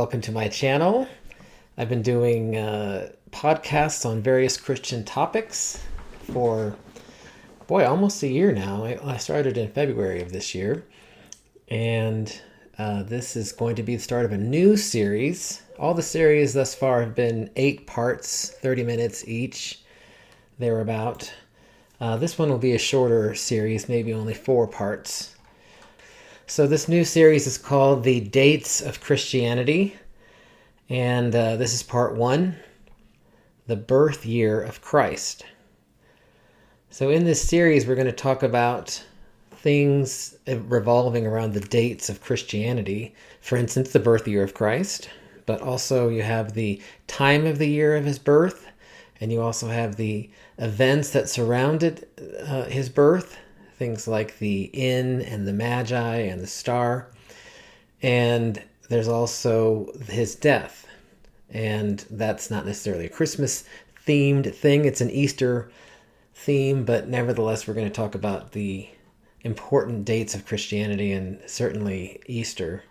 Welcome to my channel. I've been doing podcasts on various Christian topics for, almost a year now. I started in February of this year. And this is going to be the start of a new series. All the series thus far have been 8 parts, 30 minutes each, thereabout. This one will be a shorter series, maybe only 4 parts. So this new series is called The Dates of Christianity. And this is part 1, the birth year of Christ. So in this series, we're going to talk about things revolving around the dates of Christianity. For instance, the birth year of Christ. But also you have the time of the year of his birth. And you also have the events that surrounded his birth. Things like the inn and the magi and the star. And there's also his death. And that's not necessarily a Christmas themed thing. It's an Easter theme, but nevertheless, we're going to talk about the important dates of Christianity, and certainly Easter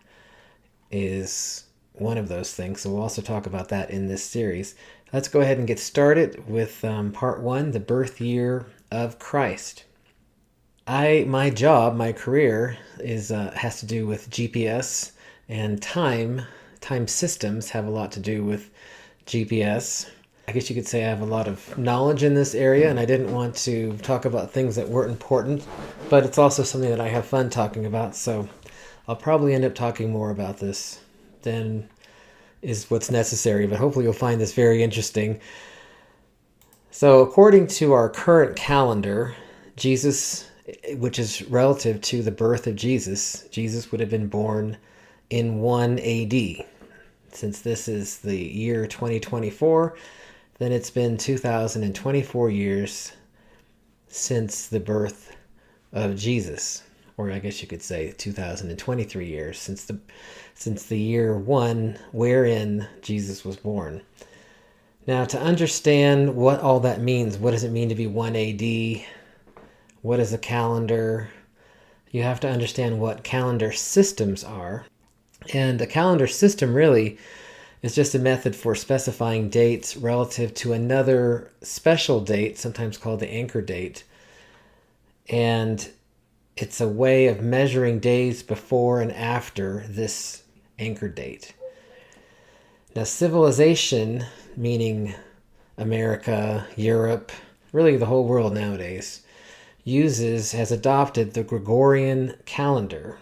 is one of those things. So we'll also talk about that in this series. Let's go ahead and get started with part 1, the birth year of Christ. My job, my career has to do with GPS and time. Time systems have a lot to do with GPS. I guess you could say I have a lot of knowledge in this area, and I didn't want to talk about things that weren't important, but it's also something that I have fun talking about, so I'll probably end up talking more about this than is what's necessary, but hopefully you'll find this very interesting. So according to our current calendar, Jesus, which is relative to the birth of Jesus would have been born in 1 AD. Since this is the year 2024, then it's been 2024 years since the birth of Jesus. Or I guess you could say 2023 years since the year 1 wherein Jesus was born. Now, to understand what all that means, what does it mean to be 1 AD? What is a calendar? You have to understand what calendar systems are. And a calendar system really is just a method for specifying dates relative to another special date, sometimes called the anchor date. And it's a way of measuring days before and after this anchor date. Now, civilization, meaning America, Europe, really the whole world nowadays, has adopted the Gregorian calendar.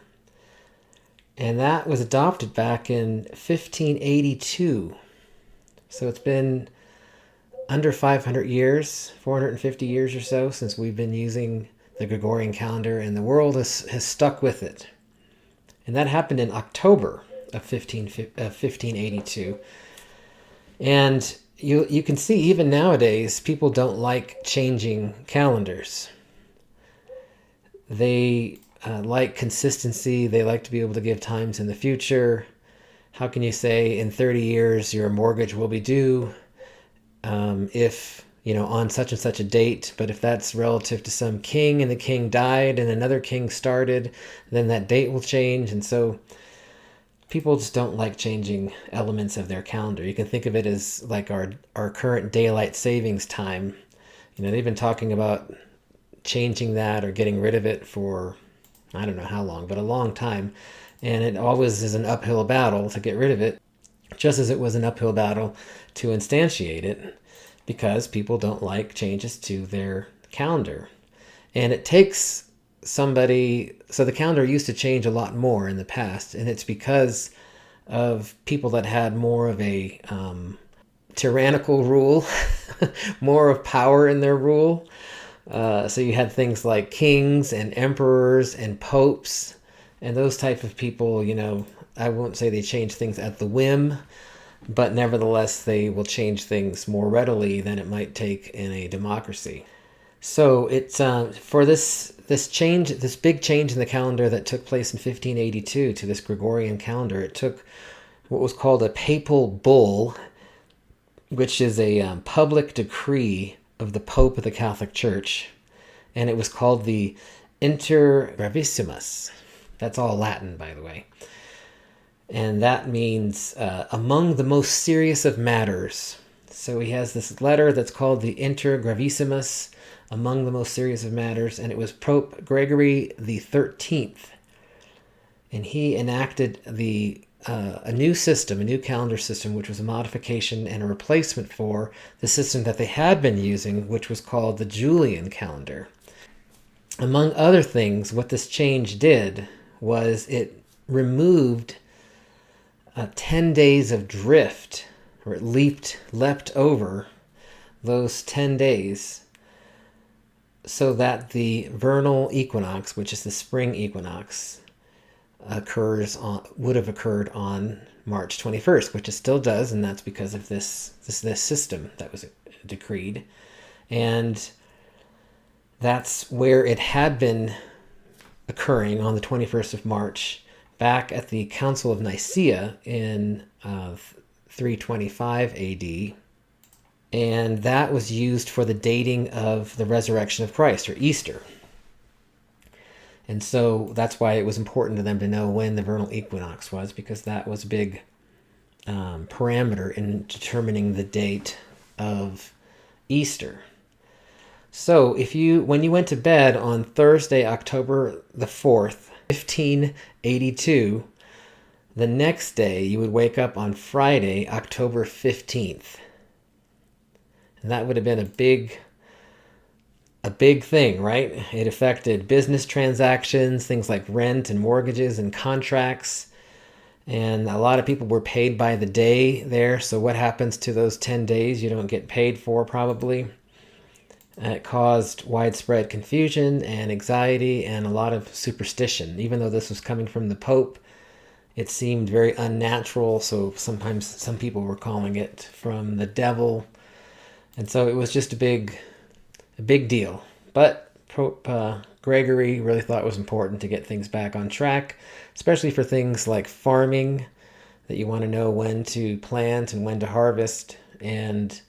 And that was adopted back in 1582. So it's been under 500 years, 450 years or so, since we've been using the Gregorian calendar, and the world has stuck with it. And that happened in October of 1582. And you can see even nowadays, people don't like changing calendars. They like consistency. They like to be able to give times in the future. How can you say in 30 years your mortgage will be due if, on such and such a date, but if that's relative to some king and the king died and another king started, then that date will change. And so people just don't like changing elements of their calendar. You can think of it as like our current daylight savings time. They've been talking about changing that or getting rid of it for I don't know how long, but a long time. And it always is an uphill battle to get rid of it, just as it was an uphill battle to instantiate it, because people don't like changes to their calendar. And it takes somebody, so the calendar used to change a lot more in the past, and it's because of people that had more of a tyrannical rule, more of power in their rule. So you had things like kings and emperors and popes and those type of people. I won't say they change things at the whim, but nevertheless, they will change things more readily than it might take in a democracy. So it's for this change, this big change in the calendar that took place in 1582 to this Gregorian calendar. It took what was called a papal bull, which is a public decree of the Pope of the Catholic Church, and it was called the Inter Gravissimus. That's all Latin, by the way. And that means among the most serious of matters. So he has this letter that's called the Inter Gravissimus, among the most serious of matters, and it was Pope Gregory the 13th. And he enacted a new system, a new calendar system, which was a modification and a replacement for the system that they had been using, which was called the Julian calendar. Among other things, what this change did was it removed 10 days of drift, or it leapt over those 10 days, so that the vernal equinox, which is the spring equinox, would have occurred on March 21st, which it still does, and that's because of this system that was decreed. And that's where it had been occurring on the 21st of March back at the Council of Nicaea in 325 AD. And that was used for the dating of the resurrection of Christ, or Easter. And so that's why it was important to them to know when the vernal equinox was, because that was a big parameter in determining the date of Easter. So when you went to bed on Thursday, October the 4th, 1582, the next day you would wake up on Friday, October 15th. And that would have been a big thing, right? It affected business transactions, things like rent and mortgages and contracts. And a lot of people were paid by the day there. So what happens to those 10 days you don't get paid for, probably? It caused widespread confusion and anxiety and a lot of superstition. Even though this was coming from the Pope, it seemed very unnatural. So sometimes some people were calling it from the devil. And so it was just a big deal. But Pope Gregory really thought it was important to get things back on track, especially for things like farming, that you want to know when to plant and when to harvest. And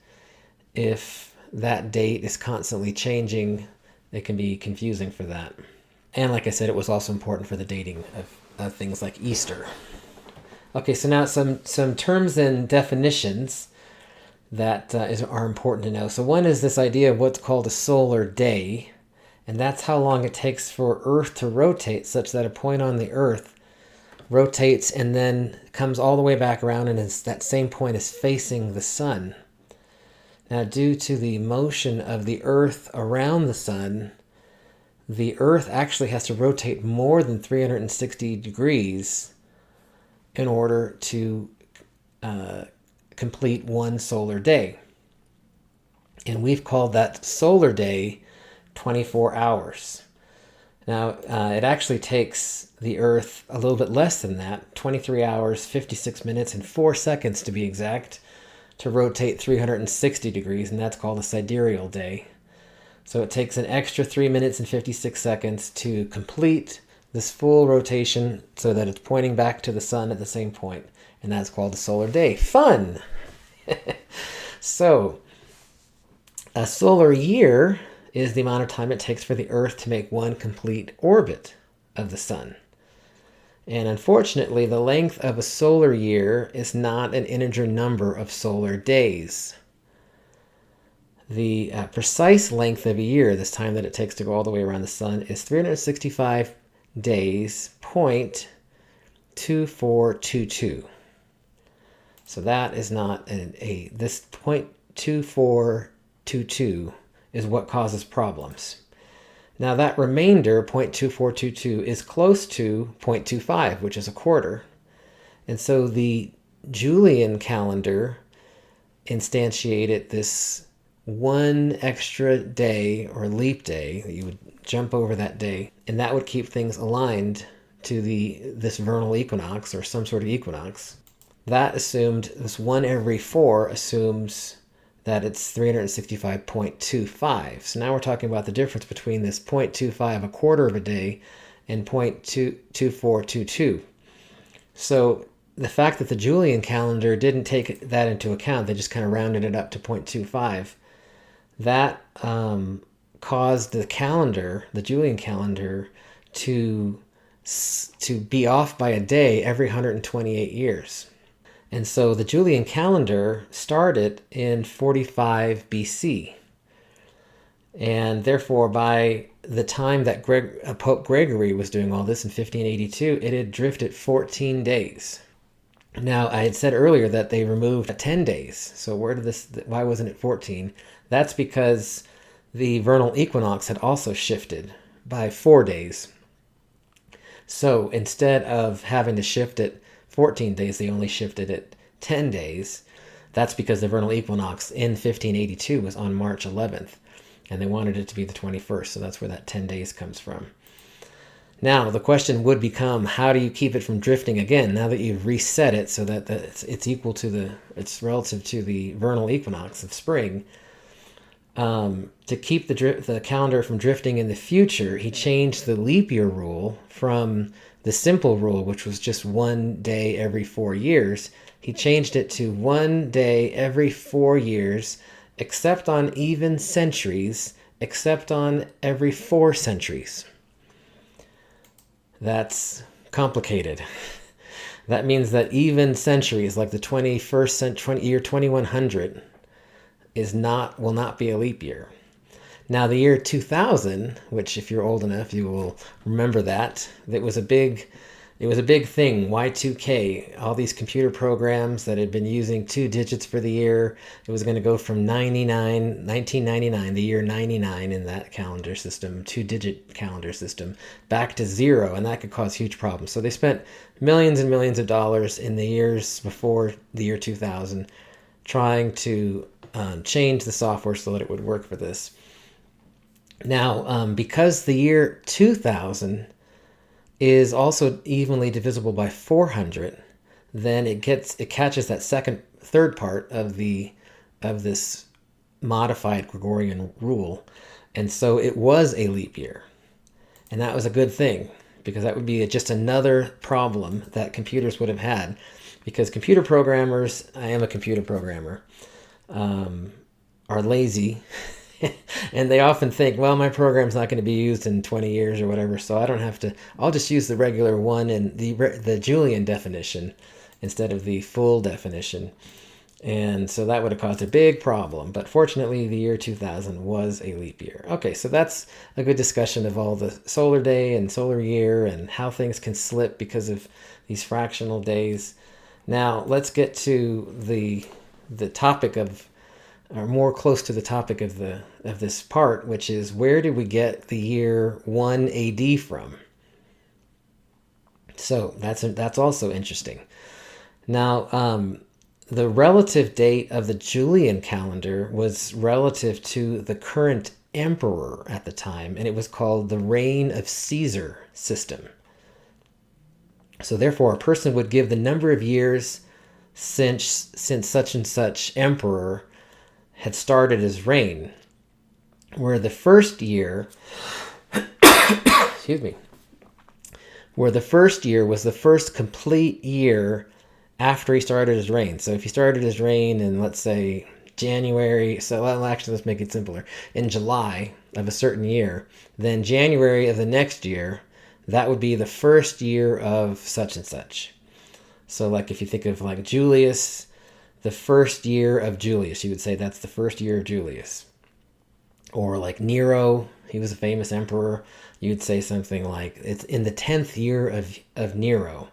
if that date is constantly changing, it can be confusing for that. And like I said, it was also important for the dating of things like Easter. Okay, so now some terms and definitions that are important to know. So one is this idea of what's called a solar day, and that's how long it takes for Earth to rotate such that a point on the Earth rotates and then comes all the way back around, and that same point is facing the sun. Now, due to the motion of the Earth around the sun, the Earth actually has to rotate more than 360 degrees in order to complete one solar day. And we've called that solar day 24 hours. Now, it actually takes the Earth a little bit less than that, 23 hours, 56 minutes, and 4 seconds to be exact, to rotate 360 degrees, and that's called a sidereal day. So it takes an extra 3 minutes and 56 seconds to complete this full rotation so that it's pointing back to the sun at the same point, and that's called a solar day. Fun! So, a solar year is the amount of time it takes for the Earth to make one complete orbit of the sun. And unfortunately, the length of a solar year is not an integer number of solar days. The precise length of a year, this time that it takes to go all the way around the sun, is 365 days, 0.2422. So that is not this 0.2422 is what causes problems. Now that remainder, 0.2422, is close to 0.25, which is a quarter. And so the Julian calendar instantiated this one extra day or leap day, that you would jump over that day, and that would keep things aligned to this vernal equinox or some sort of equinox. That assumed, this 1 every 4 assumes that it's 365.25. So now we're talking about the difference between this 0.25, a quarter of a day, and 0.2422. So the fact that the Julian calendar didn't take that into account, they just kind of rounded it up to 0.25, that caused the Julian calendar, to to be off by a day every 128 years. And so the Julian calendar started in 45 BC. And therefore, by the time that Pope Gregory was doing all this in 1582, it had drifted 14 days. Now, I had said earlier that they removed 10 days. So why wasn't it 14? That's because the vernal equinox had also shifted by 4 days. So instead of having to shift it 14 days, they only shifted it 10 days. That's because the vernal equinox in 1582 was on March 11th, and they wanted it to be the 21st, so that's where that 10 days comes from. Now, the question would become, how do you keep it from drifting again, now that you've reset it so that it's relative to the vernal equinox of spring? To keep the calendar from drifting in the future, he changed the leap year rule from the simple rule, which was just 1 day every 4 years. He changed it to 1 day every 4 years, except on even centuries, except on every 4 centuries. That's complicated. That means that even centuries, like the 21st century, year 2100, will not be a leap year. Now, the year 2000, which if you're old enough, you will remember that. It was a big thing, Y2K, all these computer programs that had been using 2 digits for the year. It was going to go from 1999, the year 99 in that calendar system, 2-digit calendar system, back to 0, and that could cause huge problems. So they spent millions and millions of dollars in the years before the year 2000 trying to change the software so that it would work for this. Now, because the year 2000 is also evenly divisible by 400, then it catches that third part of this modified Gregorian rule, and so it was a leap year, and that was a good thing, because that would be just another problem that computers would have had, because computer programmers, I am a computer programmer, are lazy. And they often think, well, my program's not going to be used in 20 years or whatever, so I don't have to, I'll just use the regular one and the Julian definition instead of the full definition. And so that would have caused a big problem. But fortunately, the year 2000 was a leap year. Okay, so that's a good discussion of all the solar day and solar year and how things can slip because of these fractional days. Now, let's get to the topic of, or more close to the topic of this part, which is, where did we get the year 1 AD from? So that's also interesting. Now, the relative date of the Julian calendar was relative to the current emperor at the time, and it was called the Reign of Caesar system. So therefore, a person would give the number of years since such and such emperor had started his reign, where the first year, excuse me, where the first year was the first complete year after he started his reign. So if he started his reign in, let's say, January, let's make it simpler, in July of a certain year, then January of the next year, that would be the first year of such and such. So like if you think of like Julius, the first year of Julius, you would say that's the first year of Julius. Or like Nero, he was a famous emperor, you'd say something like it's in the 10th year of Nero.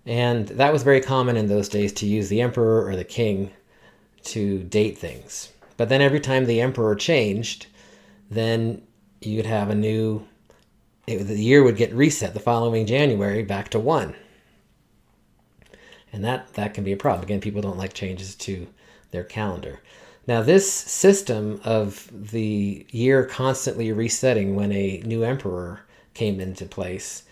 And that was very common in those days, to use the emperor or the king to date things. But then every time the emperor changed, then you'd have the year would get reset the following January back to 1. And that can be a problem. Again, people don't like changes to their calendar. Now, this system of the year constantly resetting when a new emperor came into place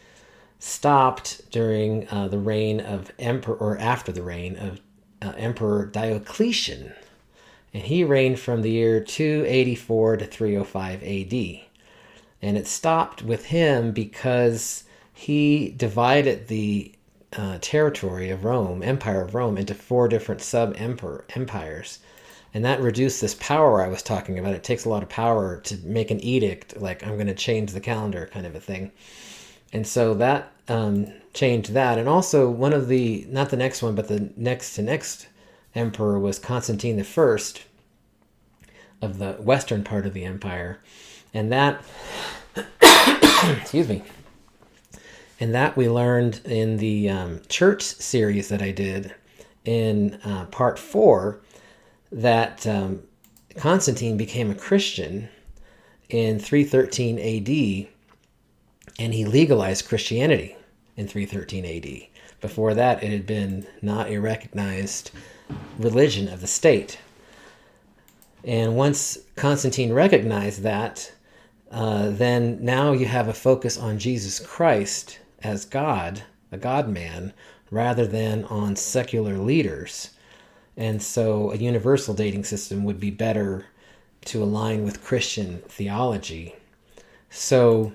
stopped during the reign of after the reign of Emperor Diocletian. And he reigned from the year 284 to 305 AD. And it stopped with him because he divided the territory of Rome, Empire of Rome, into 4 different sub-empires. And that reduced this power I was talking about. It takes a lot of power to make an edict, like I'm going to change the calendar kind of a thing. And so that changed that. And also one of the, not the next one, but the next to next emperor was Constantine the First of the western part of the empire. And that, excuse me, and that we learned in the church series that I did in part 4, that Constantine became a Christian in 313 AD, and he legalized Christianity in 313 AD. Before that, it had been not a recognized religion of the state. And once Constantine recognized that, then now you have a focus on Jesus Christ as God, a God-man, rather than on secular leaders. And so a universal dating system would be better to align with Christian theology. So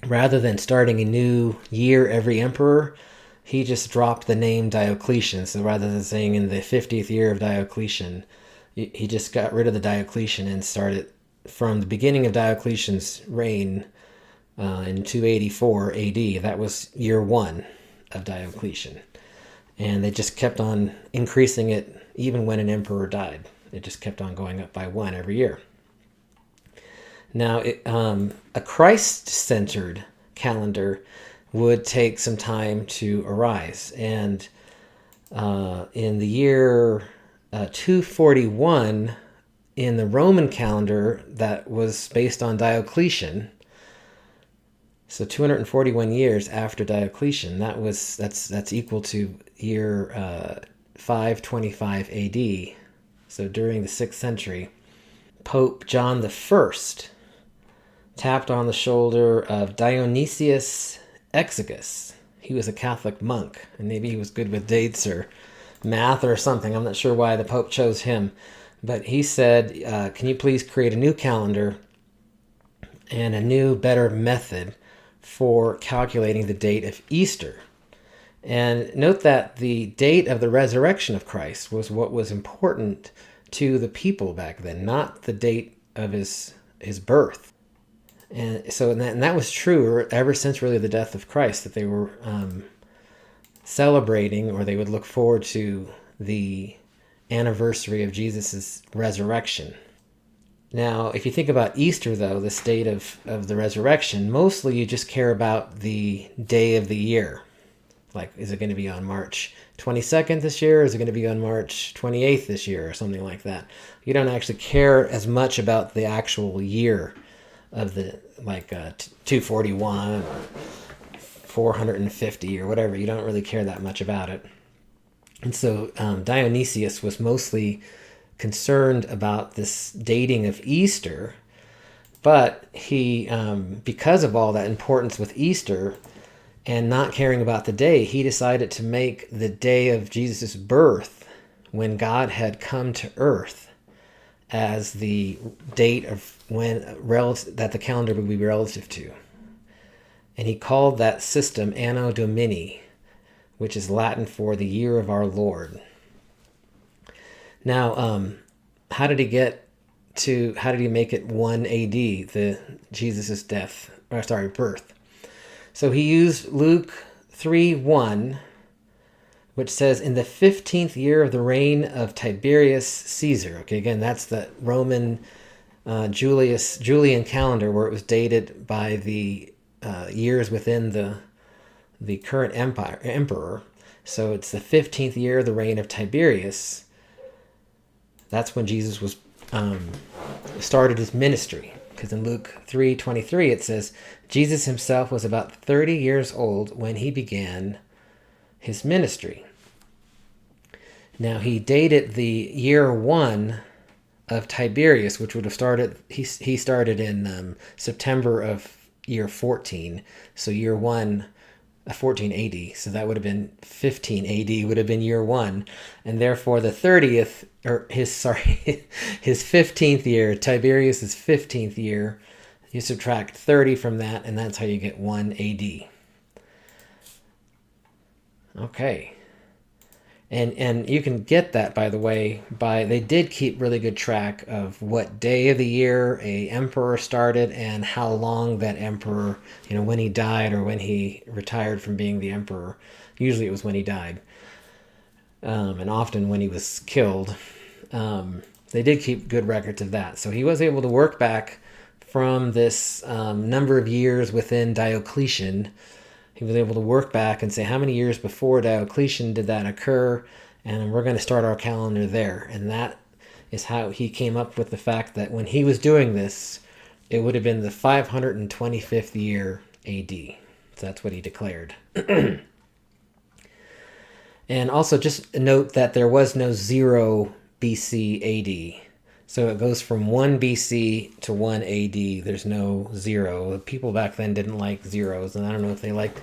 rather than starting a new year every emperor, he just dropped the name Diocletian. So rather than saying in the 50th year of Diocletian, he just got rid of the Diocletian and started from the beginning of Diocletian's reign in 284 AD. That was year 1 of Diocletian. And they just kept on increasing it even when an emperor died. It just kept on going up by 1 every year. Now, a Christ-centered calendar would take some time to arise. And in the year 241, in the Roman calendar that was based on Diocletian, so 241 years after Diocletian, that's equal to year 525 AD. So during the 6th century, Pope John I tapped on the shoulder of Dionysius Exiguus. He was a Catholic monk, and maybe he was good with dates or math or something. I'm not sure why the Pope chose him. But he said, can you please create a new calendar and a new, better method for calculating the date of Easter? And note that the date of the resurrection of Christ was what was important to the people back then, not the date of his birth. And so, and that was true ever since really the death of Christ, that they were celebrating, or they would look forward to the anniversary of Jesus' resurrection. Now, if you think about Easter, though, this date of the resurrection, mostly you just care about the day of the year. Like, is it going to be on March 22nd this year? Or is it going to be on March 28th this year, or something like that? You don't actually care as much about the actual year of the, like 241 or 450 or whatever. You don't really care that much about it. And so Dionysius was mostly concerned about this dating of Easter, but he, because of all that importance with Easter and not caring about the day, he decided to make the day of Jesus' birth, when God had come to earth, as the date of when that the calendar would be relative to. And he called that system Anno Domini, which is Latin for the year of our Lord. Now, how did he make it 1 AD, the Jesus' birth? So he used Luke 3:1, which says, in the 15th year of the reign of Tiberius Caesar. Okay, again, that's the Roman Julian calendar, where it was dated by the years within the current emperor. So it's the 15th year of the reign of Tiberius. That's when Jesus was started his ministry. Because in Luke 3:23 it says, Jesus himself was about 30 years old when he began his ministry. Now he dated the year 1 of Tiberius, which would have started, he started in September of year 14. So year 1, 14 AD. So that would have been 15 AD would have been year 1. And therefore the 30th, or his 15th year, Tiberius's 15th year, you subtract 30 from that, and that's how you get 1 AD. Okay. And you can get that, by the way, by they did keep really good track of what day of the year a emperor started and how long that emperor, when he died or when he retired from being the emperor. Usually it was when he died, and often when he was killed. They did keep good records of that. So he was able to work back from this number of years within Diocletian. He was able to work back and say how many years before Diocletian did that occur, and we're going to start our calendar there. And that is how he came up with the fact that when he was doing this, it would have been the 525th year AD. So that's what he declared. And also just note that there was no 0 BC AD. So it goes from 1 BC to 1 AD. There's no 0. People back then didn't like zeros, and I don't know if they like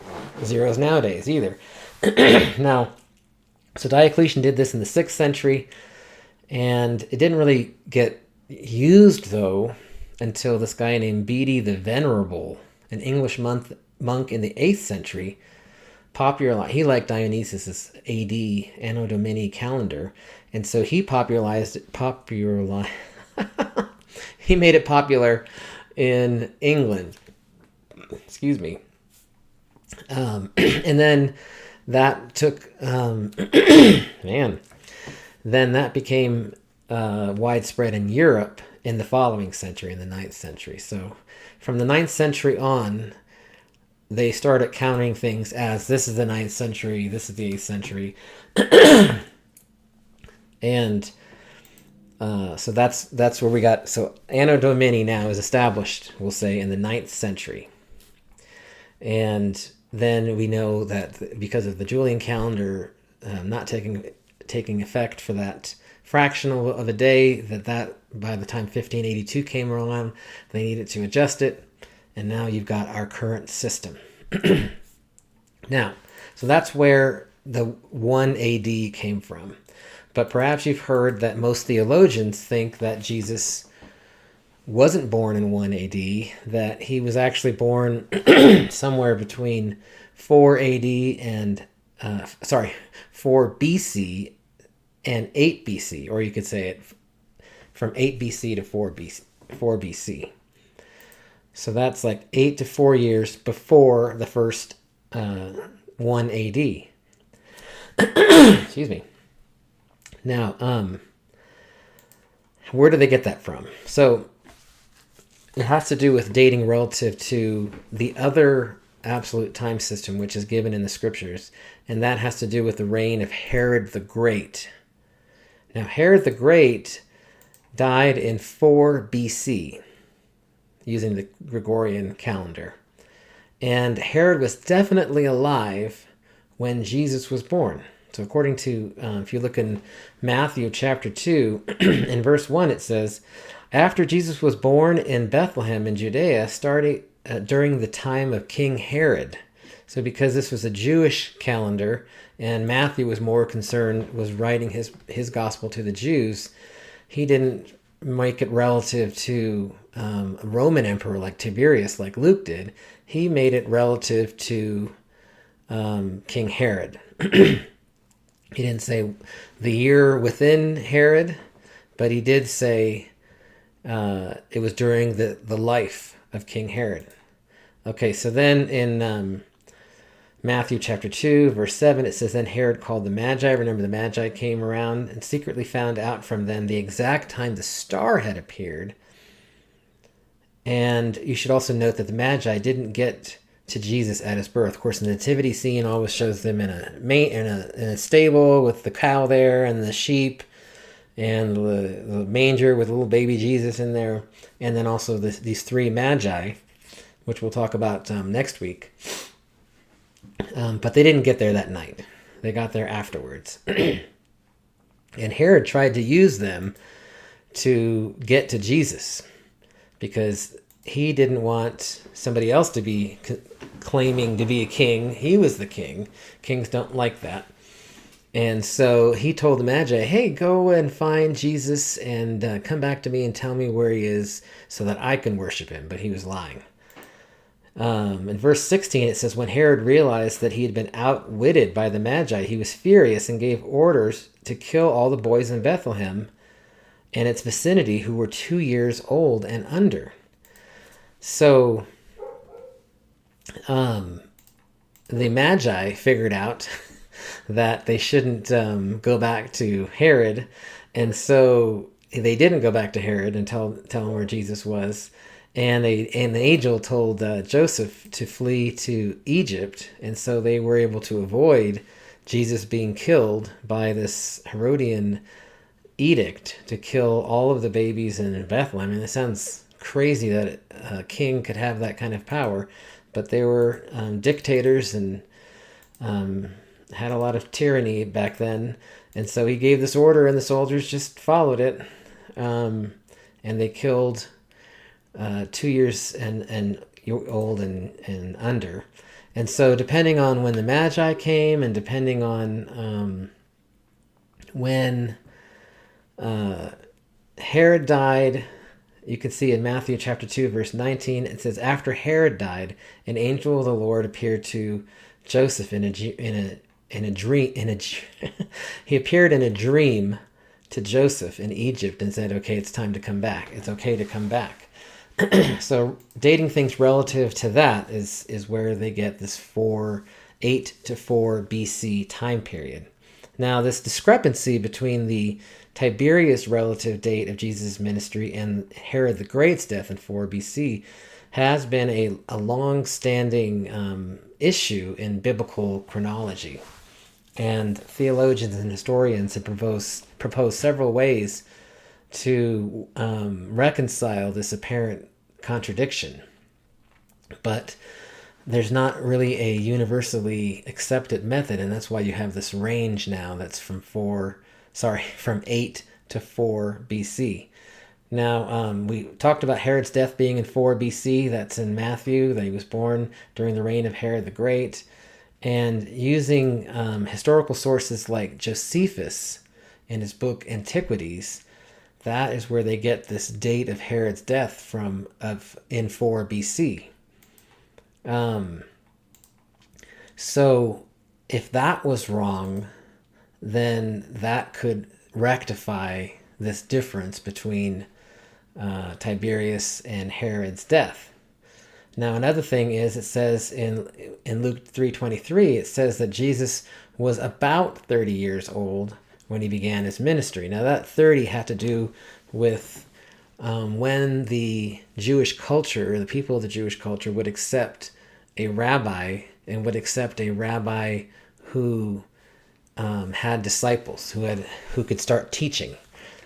zeros nowadays either. Now, so Diocletian did this in the 6th century, and it didn't really get used, though, until this guy named Bede the Venerable, an English monk in the 8th century, he liked Dionysius' AD, Anno Domini calendar, and so he he made it popular in England. Excuse me. And then that took, then that became widespread in Europe in the following century, in the 9th century. So from the 9th century on, they started counting things as this is the 9th century, this is the 8th century. And so that's where we got. So Anno Domini now is established, we'll say, in the 9th century. And then we know that because of the Julian calendar not taking effect for that fraction of a day, that by the time 1582 came around, they needed to adjust it. And now you've got our current system. Now, so that's where the 1 AD came from. But perhaps you've heard that most theologians think that Jesus wasn't born in 1 AD, that he was actually born somewhere between 4 AD and, 4 BC and 8 BC, or you could say it from 8 BC to 4 BC. So that's like 8 to 4 years before the first 1 AD. Excuse me. Now, where do they get that from? So it has to do with dating relative to the other absolute time system which is given in the scriptures, and that has to do with the reign of Herod the Great. Now, Herod the Great died in 4 BC using the Gregorian calendar. And Herod was definitely alive when Jesus was born. So according to, if you look in Matthew chapter 2, in verse 1, it says, after Jesus was born in Bethlehem in Judea, starting during the time of King Herod. So because this was a Jewish calendar, and Matthew was more concerned, was writing his gospel to the Jews, he didn't make it relative to a Roman emperor like Tiberius, like Luke did. He made it relative to King Herod. He didn't say the year within Herod, but he did say it was during the life of King Herod. Okay, so then in Matthew chapter 2, verse 7, it says, then Herod called the Magi. Remember, the Magi came around and secretly found out from them the exact time the star had appeared. And you should also note that the Magi didn't get to Jesus at his birth. Of course, the nativity scene always shows them in a stable with the cow there and the sheep and the manger with little baby Jesus in there. And then also these 3 Magi, which we'll talk about next week. But they didn't get there that night. They got there afterwards. And Herod tried to use them to get to Jesus because he didn't want somebody else to be claiming to be a king. He was the king. Kings don't like that. And so he told the Magi, hey, go and find Jesus and come back to me and tell me where he is so that I can worship him. But he was lying. In verse 16, it says, when Herod realized that he had been outwitted by the Magi, he was furious and gave orders to kill all the boys in Bethlehem and its vicinity who were 2 years old and under. So the Magi figured out that they shouldn't go back to Herod, and so they didn't go back to Herod and tell him where Jesus was. And the angel told Joseph to flee to Egypt, and so they were able to avoid Jesus being killed by this Herodian edict to kill all of the babies in Bethlehem. I mean, it sounds crazy that a king could have that kind of power, but they were dictators and had a lot of tyranny back then. And so he gave this order, and the soldiers just followed it, and they killed 2 years and old and under. And so depending on when the Magi came, and depending on when Herod died, you can see in Matthew chapter 2, verse 19, it says, after Herod died, an angel of the Lord appeared to Joseph in a dream. He appeared in a dream to Joseph in Egypt and said, okay, it's time to come back. It's okay to come back. So dating things relative to that is where they get this 8 to 4 BC time period. Now, this discrepancy between the Tiberius relative date of Jesus' ministry and Herod the Great's death in 4 BC has been a long-standing issue in biblical chronology. And theologians and historians have proposed several ways to reconcile this apparent contradiction. But there's not really a universally accepted method, and that's why you have this range now that's from 8 to 4 BC. Now, we talked about Herod's death being in 4 BC. That's in Matthew, that he was born during the reign of Herod the Great. And using historical sources like Josephus in his book Antiquities, that is where they get this date of Herod's death in 4 BC. So if that was wrong, then that could rectify this difference between Tiberius and Herod's death. Now, another thing is, it says in Luke 3:23, it says that Jesus was about 30 years old when he began his ministry. Now, that 30 had to do with when the Jewish culture, or the people of the Jewish culture, would accept a rabbi, and would accept a rabbi who had disciples, who could start teaching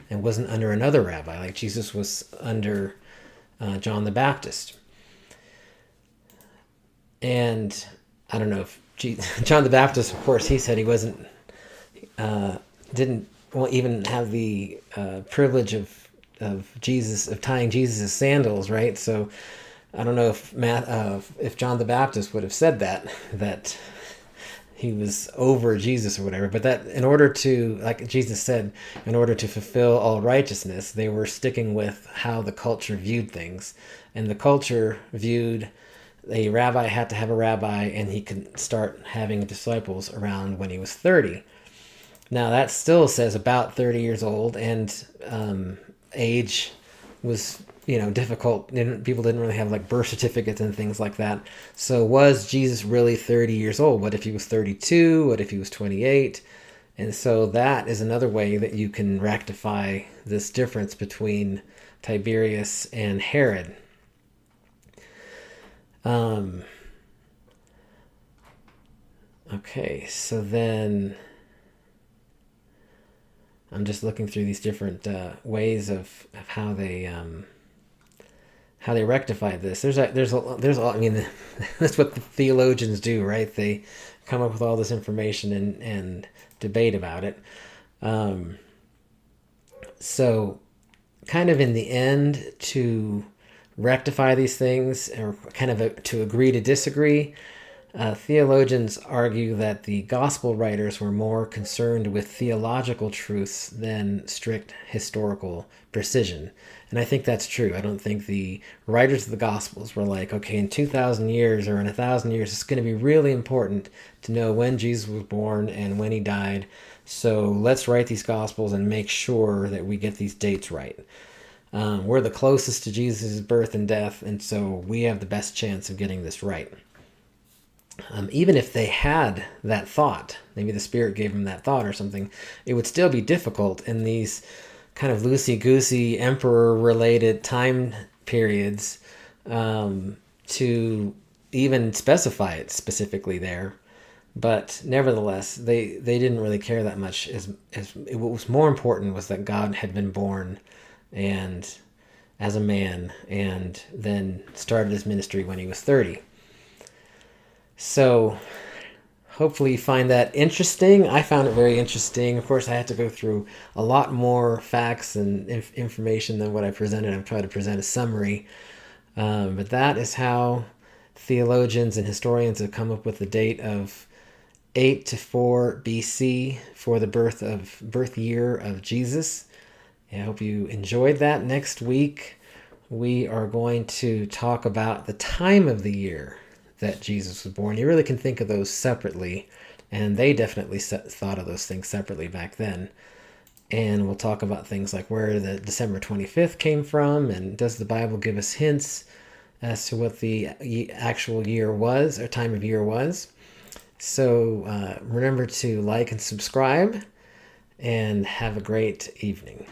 and wasn't under another rabbi, like Jesus was under John the Baptist. And I don't know if John the Baptist, of course, he said he didn't even have the privilege of tying Jesus' sandals, right? So I don't know if John the Baptist would have said that he was over Jesus or whatever, but that in order to, like Jesus said, in order to fulfill all righteousness, they were sticking with how the culture viewed things. And the culture viewed a rabbi had to have a rabbi, and he could start having disciples around when he was 30. Now, that still says about 30 years old, and age was, difficult. People didn't really have like birth certificates and things like that. So was Jesus really 30 years old? What if he was 32? What if he was 28? And so that is another way that you can rectify this difference between Tiberius and Herod. Okay, so then I'm just looking through these different ways of how they rectified this. There's I mean, that's what the theologians do, right? They come up with all this information and debate about it. So kind of in the end, to rectify these things, or kind of to agree to disagree, Theologians argue that the gospel writers were more concerned with theological truths than strict historical precision. And I think that's true. I don't think the writers of the gospels were like, okay, in 2,000 years or in 1,000 years, it's going to be really important to know when Jesus was born and when he died. So let's write these gospels and make sure that we get these dates right. We're the closest to Jesus' birth and death, and so we have the best chance of getting this right. Even if they had that thought, maybe the Spirit gave them that thought or something, it would still be difficult in these kind of loosey-goosey emperor-related time periods to even specify it specifically there. But nevertheless, they didn't really care that much. What was more important was that God had been born and as a man and then started his ministry when he was 30. So hopefully you find that interesting. I found it very interesting. Of course, I had to go through a lot more facts and information than what I presented. I'm trying to present a summary. But that is how theologians and historians have come up with the date of 8 to 4 BC for the birth year of Jesus. I hope you enjoyed that. Next week, we are going to talk about the time of the year that Jesus was born. You really can think of those separately, and they definitely thought of those things separately back then. And we'll talk about things like where the December 25th came from, and does the Bible give us hints as to what the actual year was, or time of year was. So remember to like and subscribe, and have a great evening.